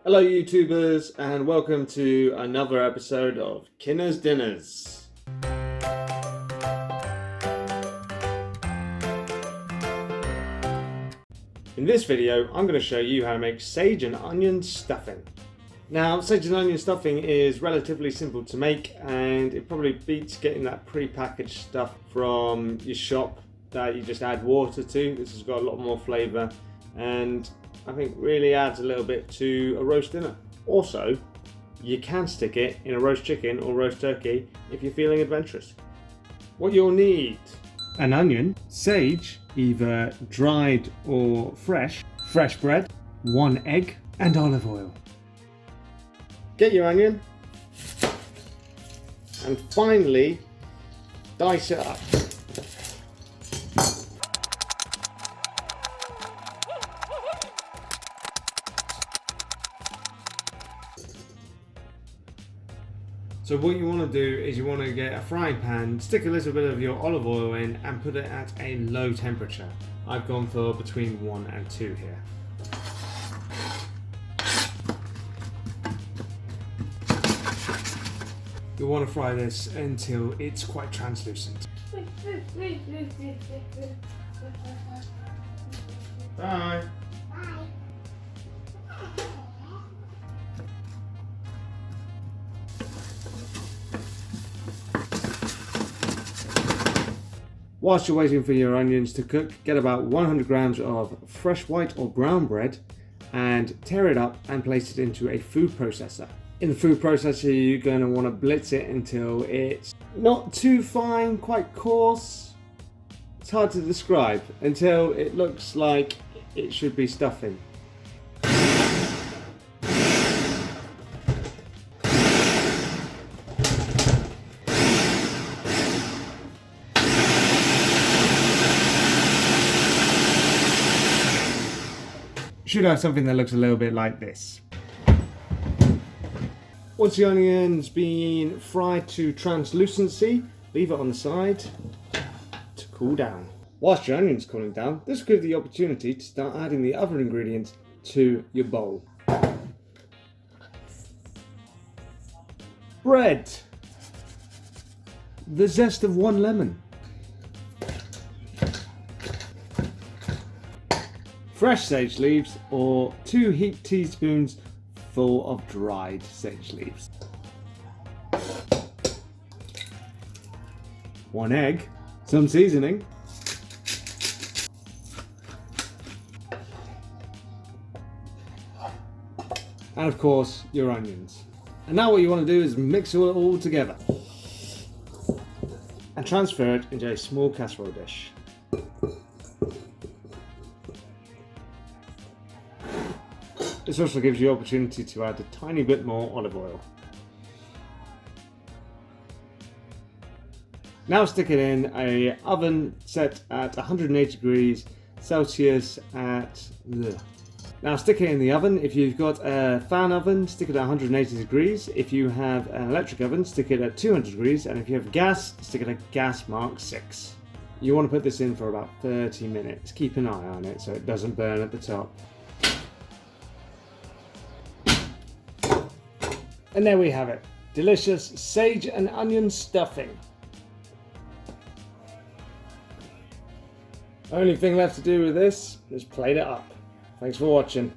Hello YouTubers and welcome to another episode of Kinner's Dinners. In this video I'm going to show you how to make sage and onion stuffing. Now sage and onion stuffing is relatively simple to make and it probably beats getting that pre-packaged stuff from your shop that you just add water to. This has got a lot more flavour and I think really adds a little bit to a roast dinner. Also, you can stick it in a roast chicken or roast turkey if you're feeling adventurous. What you'll need: an onion, sage, either dried or fresh bread, 1 egg, and olive oil. Get your onion and finally dice it up. So what you want to do is you want to get a frying pan, stick a little bit of your olive oil in and put it at a low temperature. I've gone for between 1 and 2 here. You'll want to fry this until it's quite translucent. Bye! Whilst you're waiting for your onions to cook, get about 100 grams of fresh white or brown bread and tear it up and place it into a food processor. In the food processor, you're going to want to blitz it until it's not too fine, quite coarse. It's hard to describe, until it looks like it should be stuffing. Should have something that looks a little bit like this. Once the onion's been fried to translucency, leave it on the side to cool down. Whilst your onion's cooling down, this will give you the opportunity to start adding the other ingredients to your bowl. Bread. The zest of 1 lemon. Fresh sage leaves or 2 heaped teaspoons full of dried sage leaves. 1 egg, some seasoning, and of course your onions. And now what you want to do is mix it all together and transfer it into a small casserole dish. This also gives you the opportunity to add a tiny bit more olive oil. Now stick it in an oven set at 180 degrees Celsius Now stick it in the oven. If you've got a fan oven, stick it at 180 degrees. If you have an electric oven, stick it at 200 degrees. And if you have gas, stick it at gas mark 6. You want to put this in for about 30 minutes. Keep an eye on it so it doesn't burn at the top. And there we have it, delicious sage and onion stuffing. Only thing left to do with this is plate it up. Thanks for watching.